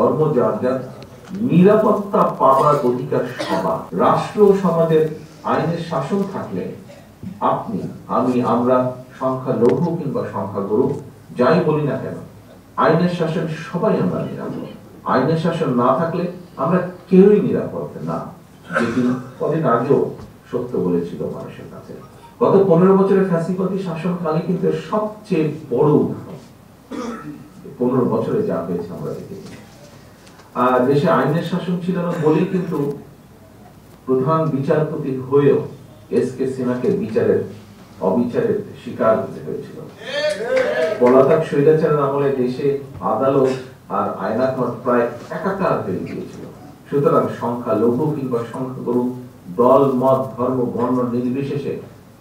ধর্ম যার যার, নিরাপত্তা পাওয়ার অধিকার সবার। রাষ্ট্র ও সমাজের আইনের শাসন থাকলে আপনি, আমি, আমরা সংখ্যালঘু কিংবা সংখ্যাগুরু যাই বলি না কেন, আইনের শাসন সবাই আমরা নিরাপদ। আইনের শাসন না থাকলে আমরা কেউই নিরাপদ না, যেটি কদিন আগেও সত্য বলেছিল মানুষের কাছে। গত 15 বছরের ফ্যাসিবাদী শাসনকালে কিন্তু সবচেয়ে বড় উদাহরণ 15 বছরে যা হয়েছে আমরা দেখেছি। দেশে আইনের শাসন ছিল না বলেই কিন্তু প্রধান বিচারপতি হয়েও এস.কে. সিনহাকে অবিচারের শিকার হতে হয়েছিল। পলাতক স্বৈরাচারের আমলে দেশে আদালত আর আইনাঘর প্রায় একাকার হয়ে গিয়েছিল। সুতরাং সংখ্যালঘু কিংবা সংখ্যাগুরু, দল, মত, ধর্ম, বর্ণ নির্বিশেষে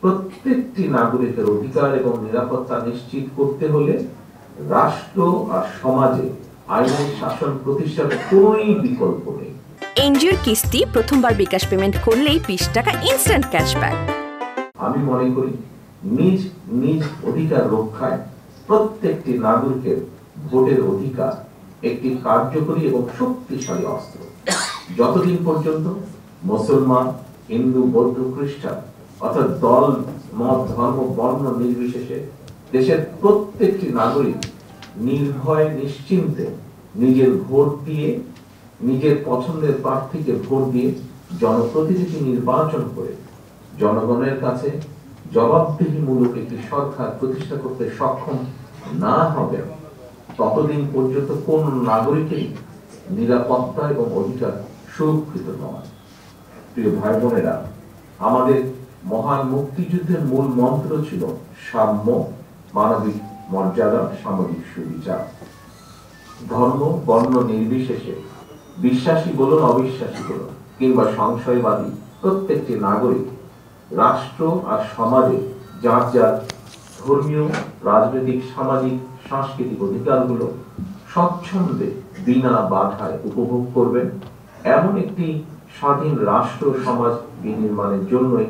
প্রত্যেকটি নাগরিকের অধিকার এবং নিরাপত্তা নিশ্চিত করতে হলে রাষ্ট্র আর সমাজে আইনের শাসন প্রতিষ্ঠার কোনোই বিকল্প নেই। এনজিওর কিস্তি প্রথমবার বিকাশ পেমেন্ট করলেই 20 টাকা ইনস্ট্যান্ট ক্যাশব্যাক। আমি মনে করি নিজ নিজ অধিকার রক্ষায় প্রত্যেকটি নাগরিকের ভোটের অধিকার একটি কার্যকরী এবং শক্তিশালী অস্ত্র। যতদিন পর্যন্ত মুসলমান, হিন্দু, বৌদ্ধ, খ্রিস্টান অর্থাৎ দল, মত, ধর্ম, বর্ণ নির্বিশেষে দেশের প্রত্যেকটি নাগরিক নির্ভয় নিশ্চিন্তে নিজের ভোট দিয়ে, নিজের পছন্দের প্রার্থীকে ভোট দিয়ে জনপ্রতিনিধি নির্বাচন করে জনগণের কাছে জবাবদিহিমূলক একটি সরকার প্রতিষ্ঠা করতে সক্ষম না হবে, ততদিন পর্যন্ত কোন নাগরিকেরই নিরাপত্তা এবং অধিকার সুরক্ষিত নয়। প্রিয় ভাই বোনেরা, আমাদের মহান মুক্তিযুদ্ধের মূল মন্ত্র ছিল সাম্য, মানবিক মর্যাদা, সামাজিক সুবিচার। ধর্ম, বর্ণ নির্বিশেষে বিশ্বাসী বলুন, অবিশ্বাসী বলুন কিংবা সংশয়বাদী প্রত্যেকটি নাগরিক রাষ্ট্র আর সমাজে যার যার ধর্মীয়, রাজনৈতিক, সামাজিক, সাংস্কৃতিক অধিকারগুলো স্বচ্ছন্দে বিনা বাধায় উপভোগ করবেন, এমন একটি স্বাধীন রাষ্ট্র সমাজ বিনির্মাণের জন্যই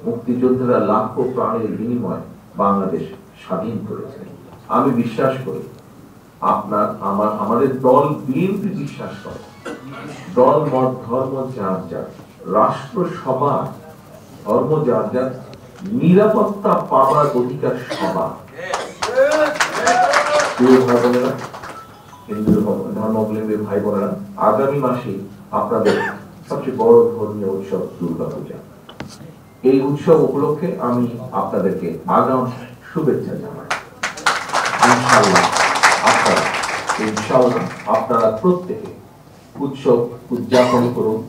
মুক্তিযোদ্ধারা লাখো প্রাণের বিনিময়ে বাংলাদেশ স্বাধীন করেছেন। আমি বিশ্বাস করি আমাদের দল বিএনপি বিশ্বাস করে দল, মত, ধর্ম যার যার, রাষ্ট্র সবার, ধর্ম যার যার, নিরাপত্তা পাওয়ার অধিকার সবার। প্রিয় ভাই বোনেরা, হিন্দু ধর্মাবলম্বী ভাই বোনেরা, আগামী মাসে আপনাদের সবচেয়ে বড় ধর্মীয় উৎসব দুর্গাপূজা। এই উৎসব উপলক্ষে আমি আপনাদেরকে আগাম শুভেচ্ছা জানাই। ইনশাআল্লাহ আপনারা প্রত্যেকে উৎসব উদযাপন করুন।